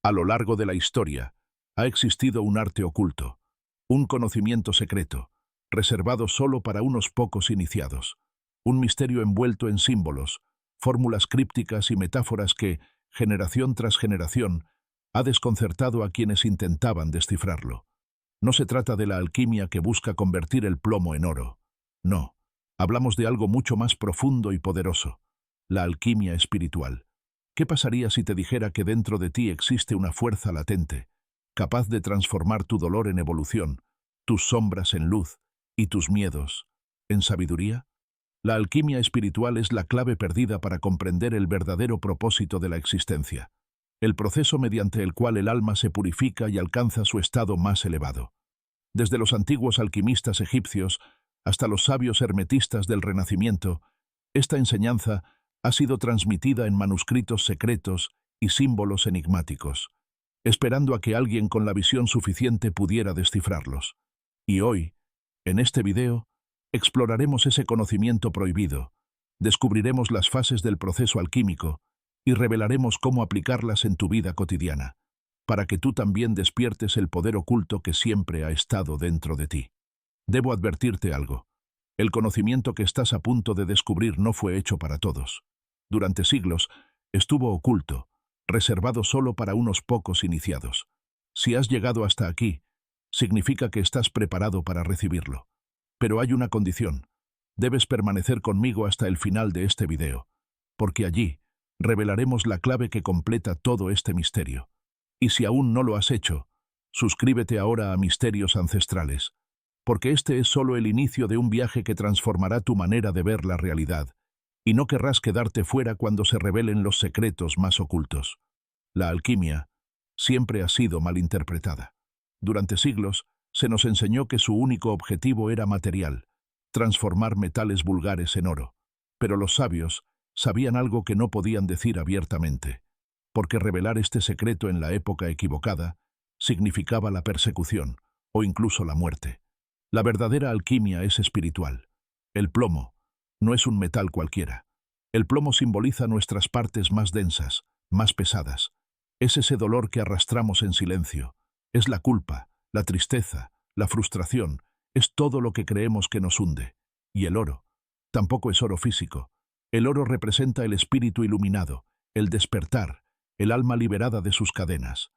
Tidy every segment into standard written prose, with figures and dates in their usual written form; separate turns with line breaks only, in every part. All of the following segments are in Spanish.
A lo largo de la historia, ha existido un arte oculto, un conocimiento secreto, reservado solo para unos pocos iniciados, un misterio envuelto en símbolos, fórmulas crípticas y metáforas que, generación tras generación, ha desconcertado a quienes intentaban descifrarlo. No se trata de la alquimia que busca convertir el plomo en oro. No, hablamos de algo mucho más profundo y poderoso, la alquimia espiritual. ¿Qué pasaría si te dijera que dentro de ti existe una fuerza latente, capaz de transformar tu dolor en evolución, tus sombras en luz y tus miedos en sabiduría? La alquimia espiritual es la clave perdida para comprender el verdadero propósito de la existencia, el proceso mediante el cual el alma se purifica y alcanza su estado más elevado. Desde los antiguos alquimistas egipcios hasta los sabios hermetistas del Renacimiento, esta enseñanza ha sido transmitida en manuscritos secretos y símbolos enigmáticos, esperando a que alguien con la visión suficiente pudiera descifrarlos. Y hoy, en este video, exploraremos ese conocimiento prohibido, descubriremos las fases del proceso alquímico y revelaremos cómo aplicarlas en tu vida cotidiana, para que tú también despiertes el poder oculto que siempre ha estado dentro de ti. Debo advertirte algo. El conocimiento que estás a punto de descubrir no fue hecho para todos. Durante siglos, estuvo oculto, reservado solo para unos pocos iniciados. Si has llegado hasta aquí, significa que estás preparado para recibirlo. Pero hay una condición. Debes permanecer conmigo hasta el final de este video, porque allí revelaremos la clave que completa todo este misterio. Y si aún no lo has hecho, suscríbete ahora a Misterios Ancestrales, porque este es solo el inicio de un viaje que transformará tu manera de ver la realidad, y no querrás quedarte fuera cuando se revelen los secretos más ocultos. La alquimia siempre ha sido malinterpretada. Durante siglos, se nos enseñó que su único objetivo era material, transformar metales vulgares en oro. Pero los sabios sabían algo que no podían decir abiertamente, porque revelar este secreto en la época equivocada significaba la persecución o incluso la muerte. La verdadera alquimia es espiritual. El plomo no es un metal cualquiera. El plomo simboliza nuestras partes más densas, más pesadas. Es ese dolor que arrastramos en silencio. Es la culpa, la tristeza, la frustración. Es todo lo que creemos que nos hunde. Y el oro tampoco es oro físico. El oro representa el espíritu iluminado, el despertar, el alma liberada de sus cadenas.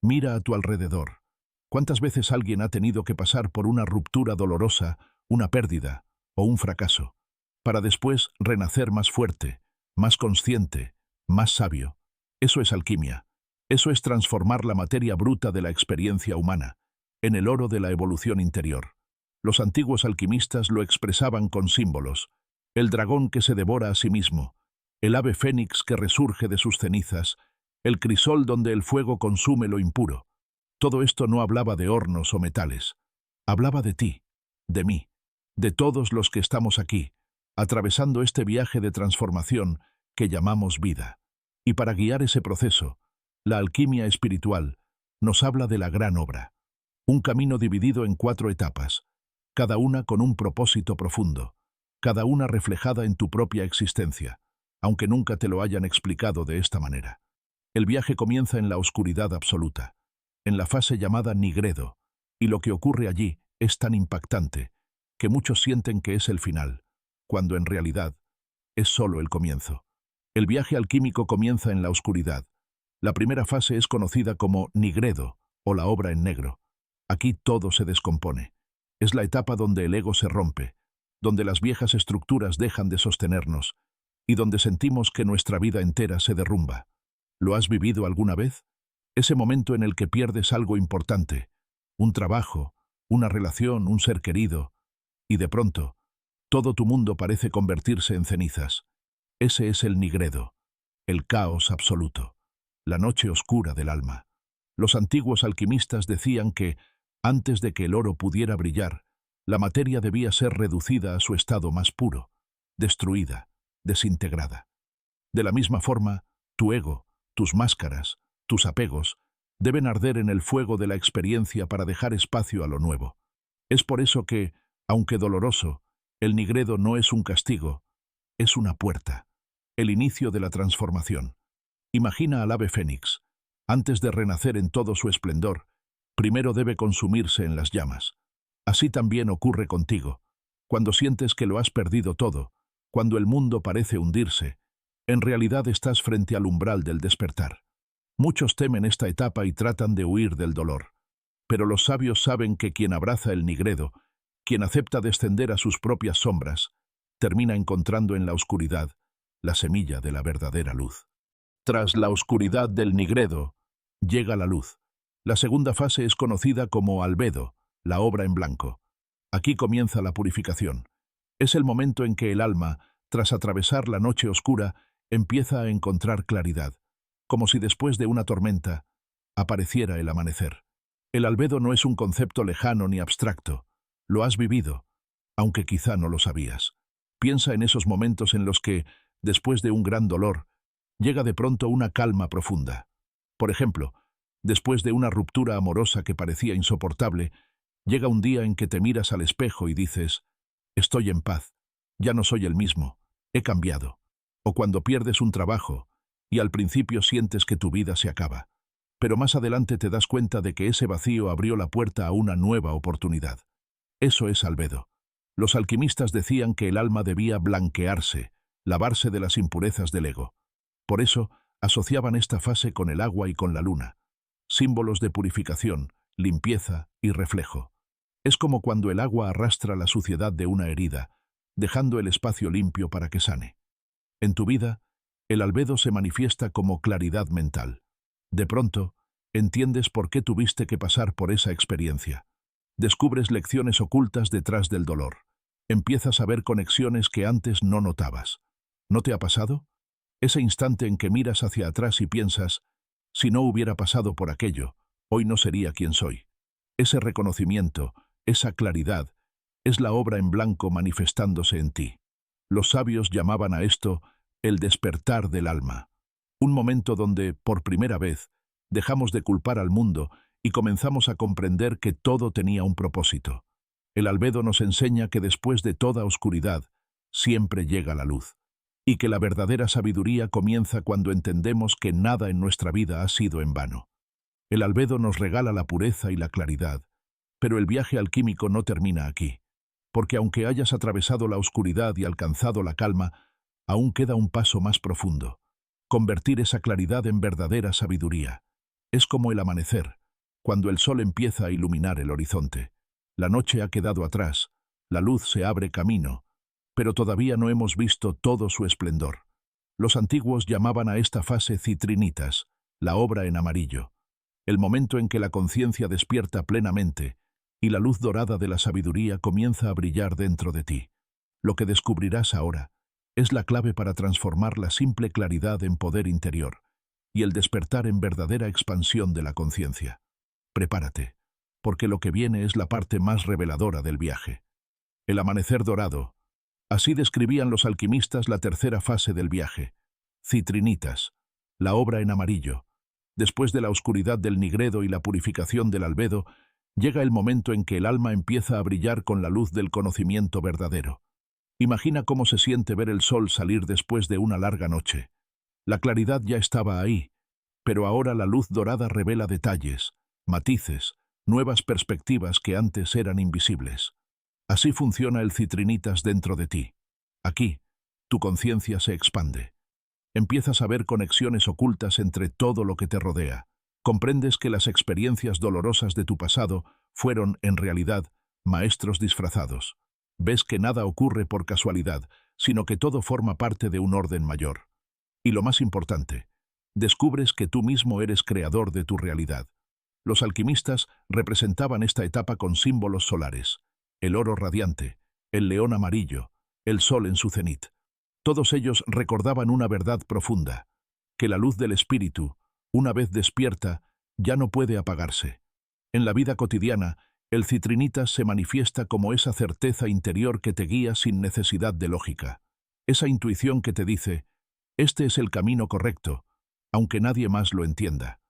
Mira a tu alrededor. ¿Cuántas veces alguien ha tenido que pasar por una ruptura dolorosa, una pérdida o un fracaso, para después renacer más fuerte, más consciente, más sabio? Eso es alquimia. Eso es transformar la materia bruta de la experiencia humana en el oro de la evolución interior. Los antiguos alquimistas lo expresaban con símbolos: el dragón que se devora a sí mismo, el ave fénix que resurge de sus cenizas, el crisol donde el fuego consume lo impuro. Todo esto no hablaba de hornos o metales. Hablaba de ti, de mí, de todos los que estamos aquí, atravesando este viaje de transformación que llamamos vida. Y para guiar ese proceso, la alquimia espiritual nos habla de la gran obra. Un camino dividido en 4 etapas, cada una con un propósito profundo, cada una reflejada en tu propia existencia, aunque nunca te lo hayan explicado de esta manera. El viaje comienza en la oscuridad absoluta, en la fase llamada nigredo, y lo que ocurre allí es tan impactante que muchos sienten que es el final, cuando en realidad es solo el comienzo. El viaje alquímico comienza en la oscuridad. La primera fase es conocida como nigredo, o la obra en negro. Aquí todo se descompone. Es la etapa donde el ego se rompe, donde las viejas estructuras dejan de sostenernos, y donde sentimos que nuestra vida entera se derrumba. ¿Lo has vivido alguna vez? Ese momento en el que pierdes algo importante, un trabajo, una relación, un ser querido, y de pronto, todo tu mundo parece convertirse en cenizas. Ese es el nigredo, el caos absoluto, la noche oscura del alma. Los antiguos alquimistas decían que, antes de que el oro pudiera brillar, la materia debía ser reducida a su estado más puro, destruida, desintegrada. De la misma forma, tu ego, tus máscaras, tus apegos, deben arder en el fuego de la experiencia para dejar espacio a lo nuevo. Es por eso que, aunque doloroso, el nigredo no es un castigo, es una puerta, el inicio de la transformación. Imagina al ave fénix. Antes de renacer en todo su esplendor, primero debe consumirse en las llamas. Así también ocurre contigo. Cuando sientes que lo has perdido todo, cuando el mundo parece hundirse, en realidad estás frente al umbral del despertar. Muchos temen esta etapa y tratan de huir del dolor. Pero los sabios saben que quien abraza el nigredo, quien acepta descender a sus propias sombras, termina encontrando en la oscuridad la semilla de la verdadera luz. Tras la oscuridad del nigredo, llega la luz. La segunda fase es conocida como albedo, la obra en blanco. Aquí comienza la purificación. Es el momento en que el alma, tras atravesar la noche oscura, empieza a encontrar claridad, como si después de una tormenta apareciera el amanecer. El albedo no es un concepto lejano ni abstracto. Lo has vivido, aunque quizá no lo sabías. Piensa en esos momentos en los que, después de un gran dolor, llega de pronto una calma profunda. Por ejemplo, después de una ruptura amorosa que parecía insoportable, llega un día en que te miras al espejo y dices, estoy en paz, ya no soy el mismo, he cambiado. O cuando pierdes un trabajo y al principio sientes que tu vida se acaba, pero más adelante te das cuenta de que ese vacío abrió la puerta a una nueva oportunidad. Eso es albedo. Los alquimistas decían que el alma debía blanquearse, lavarse de las impurezas del ego. Por eso, asociaban esta fase con el agua y con la luna, símbolos de purificación, limpieza y reflejo. Es como cuando el agua arrastra la suciedad de una herida, dejando el espacio limpio para que sane. En tu vida, el albedo se manifiesta como claridad mental. De pronto, entiendes por qué tuviste que pasar por esa experiencia. Descubres lecciones ocultas detrás del dolor. Empiezas a ver conexiones que antes no notabas. ¿No te ha pasado? Ese instante en que miras hacia atrás y piensas, si no hubiera pasado por aquello, hoy no sería quien soy. Ese reconocimiento, esa claridad, es la obra en blanco manifestándose en ti. Los sabios llamaban a esto el despertar del alma. Un momento donde, por primera vez, dejamos de culpar al mundo y comenzamos a comprender que todo tenía un propósito. El albedo nos enseña que después de toda oscuridad, siempre llega la luz, y que la verdadera sabiduría comienza cuando entendemos que nada en nuestra vida ha sido en vano. El albedo nos regala la pureza y la claridad, pero el viaje alquímico no termina aquí, porque aunque hayas atravesado la oscuridad y alcanzado la calma, aún queda un paso más profundo: convertir esa claridad en verdadera sabiduría. Es como el amanecer, cuando el sol empieza a iluminar el horizonte. La noche ha quedado atrás, la luz se abre camino, pero todavía no hemos visto todo su esplendor. Los antiguos llamaban a esta fase citrinitas, la obra en amarillo, el momento en que la conciencia despierta plenamente y la luz dorada de la sabiduría comienza a brillar dentro de ti. Lo que descubrirás ahora es la clave para transformar la simple claridad en poder interior y el despertar en verdadera expansión de la conciencia. Prepárate, porque lo que viene es la parte más reveladora del viaje. El amanecer dorado. Así describían los alquimistas la tercera fase del viaje. Citrinitas, la obra en amarillo. Después de la oscuridad del nigredo y la purificación del albedo, llega el momento en que el alma empieza a brillar con la luz del conocimiento verdadero. Imagina cómo se siente ver el sol salir después de una larga noche. La claridad ya estaba ahí, pero ahora la luz dorada revela detalles, matices, nuevas perspectivas que antes eran invisibles. Así funciona el citrinitas dentro de ti. Aquí, tu conciencia se expande. Empiezas a ver conexiones ocultas entre todo lo que te rodea. Comprendes que las experiencias dolorosas de tu pasado fueron, en realidad, maestros disfrazados. Ves que nada ocurre por casualidad, sino que todo forma parte de un orden mayor. Y lo más importante, descubres que tú mismo eres creador de tu realidad. Los alquimistas representaban esta etapa con símbolos solares: el oro radiante, el león amarillo, el sol en su cenit. Todos ellos recordaban una verdad profunda, que la luz del espíritu, una vez despierta, ya no puede apagarse. En la vida cotidiana, el citrinitas se manifiesta como esa certeza interior que te guía sin necesidad de lógica. Esa intuición que te dice, este es el camino correcto, aunque nadie más lo entienda.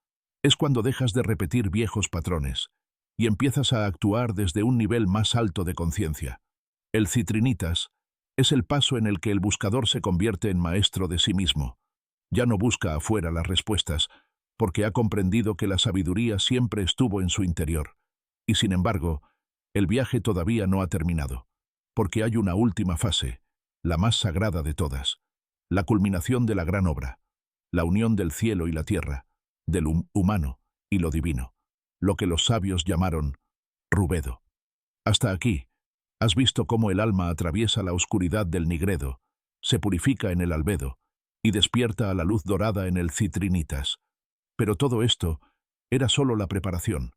Es cuando dejas de repetir viejos patrones y empiezas a actuar desde un nivel más alto de conciencia. El citrinitas es el paso en el que el buscador se convierte en maestro de sí mismo. Ya no busca afuera las respuestas, porque ha comprendido que la sabiduría siempre estuvo en su interior. Y sin embargo, el viaje todavía no ha terminado, porque hay una última fase, la más sagrada de todas, la culminación de la gran obra, la unión del cielo y la tierra, del humano y lo divino, lo que los sabios llamaron Rubedo. Hasta aquí, has visto cómo el alma atraviesa la oscuridad del nigredo, se purifica en el albedo y despierta a la luz dorada en el citrinitas. Pero todo esto era solo la preparación.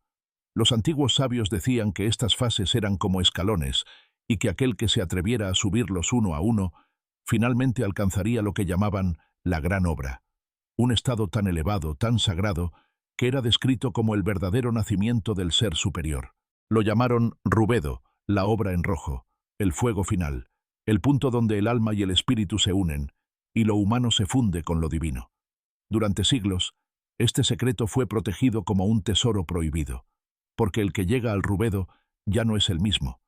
Los antiguos sabios decían que estas fases eran como escalones y que aquel que se atreviera a subirlos uno a uno finalmente alcanzaría lo que llamaban la gran obra, un estado tan elevado, tan sagrado, que era descrito como el verdadero nacimiento del ser superior. Lo llamaron Rubedo, la obra en rojo, el fuego final, el punto donde el alma y el espíritu se unen, y lo humano se funde con lo divino. Durante siglos, este secreto fue protegido como un tesoro prohibido, porque el que llega al Rubedo ya no es el mismo.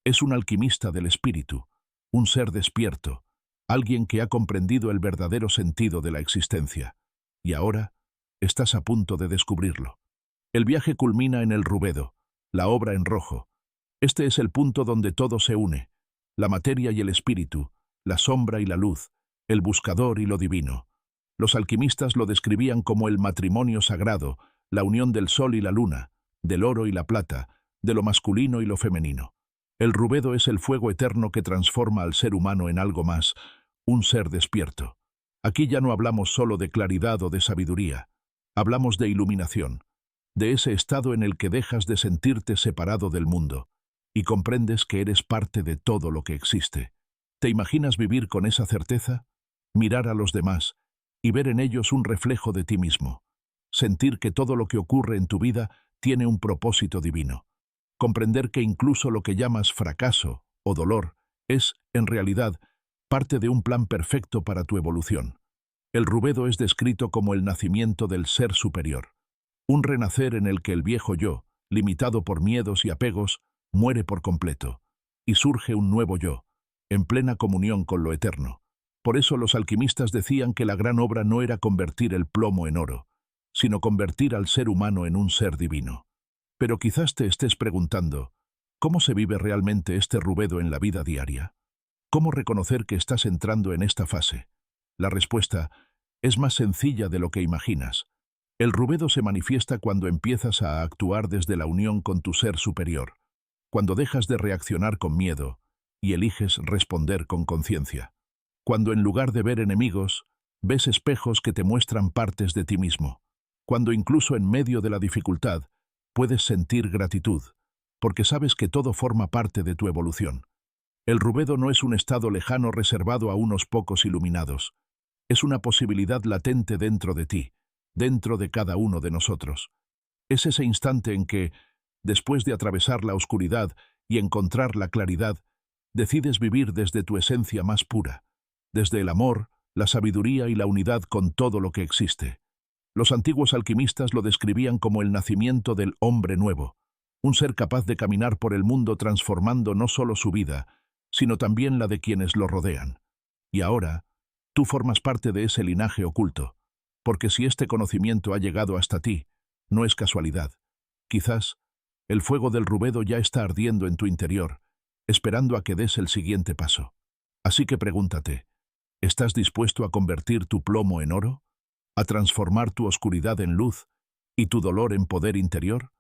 Es un alquimista del espíritu, un ser despierto, alguien que ha comprendido el verdadero sentido de la existencia. Y ahora, estás a punto de descubrirlo. El viaje culmina en el Rubedo, la obra en rojo. Este es el punto donde todo se une, la materia y el espíritu, la sombra y la luz, el buscador y lo divino. Los alquimistas lo describían como el matrimonio sagrado, la unión del sol y la luna, del oro y la plata, de lo masculino y lo femenino. El Rubedo es el fuego eterno que transforma al ser humano en algo más, un ser despierto. Aquí ya no hablamos solo de claridad o de sabiduría, hablamos de iluminación, de ese estado en el que dejas de sentirte separado del mundo y comprendes que eres parte de todo lo que existe. ¿Te imaginas vivir con esa certeza? Mirar a los demás y ver en ellos un reflejo de ti mismo. Sentir que todo lo que ocurre en tu vida tiene un propósito divino. Comprender que incluso lo que llamas fracaso o dolor es, en realidad, parte de un plan perfecto para tu evolución. El Rubedo es descrito como el nacimiento del ser superior, un renacer en el que el viejo yo, limitado por miedos y apegos, muere por completo, y surge un nuevo yo, en plena comunión con lo eterno. Por eso los alquimistas decían que la gran obra no era convertir el plomo en oro, sino convertir al ser humano en un ser divino. Pero quizás te estés preguntando, ¿cómo se vive realmente este Rubedo en la vida diaria? ¿Cómo reconocer que estás entrando en esta fase? La respuesta es más sencilla de lo que imaginas. El Rubedo se manifiesta cuando empiezas a actuar desde la unión con tu ser superior, cuando dejas de reaccionar con miedo y eliges responder con conciencia. Cuando en lugar de ver enemigos, ves espejos que te muestran partes de ti mismo. Cuando incluso en medio de la dificultad, puedes sentir gratitud, porque sabes que todo forma parte de tu evolución. El Rubedo no es un estado lejano reservado a unos pocos iluminados. Es una posibilidad latente dentro de ti, dentro de cada uno de nosotros. Es ese instante en que, después de atravesar la oscuridad y encontrar la claridad, decides vivir desde tu esencia más pura, desde el amor, la sabiduría y la unidad con todo lo que existe. Los antiguos alquimistas lo describían como el nacimiento del hombre nuevo, un ser capaz de caminar por el mundo transformando no solo su vida, sino también la de quienes lo rodean. Y ahora, tú formas parte de ese linaje oculto, porque si este conocimiento ha llegado hasta ti, no es casualidad. Quizás el fuego del Rubedo ya está ardiendo en tu interior, esperando a que des el siguiente paso. Así que pregúntate, ¿estás dispuesto a convertir tu plomo en oro? ¿A transformar tu oscuridad en luz y tu dolor en poder interior?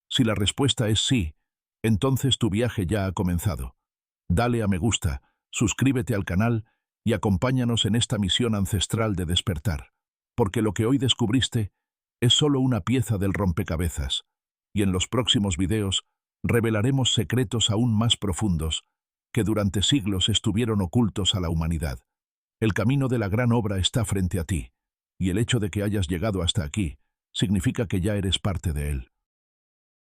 Si la respuesta es sí, entonces tu viaje ya ha comenzado. Dale a me gusta, suscríbete al canal y acompáñanos en esta misión ancestral de despertar, porque lo que hoy descubriste es solo una pieza del rompecabezas, y en los próximos videos revelaremos secretos aún más profundos que durante siglos estuvieron ocultos a la humanidad. El camino de la gran obra está frente a ti, y el hecho de que hayas llegado hasta aquí significa que ya eres parte de él.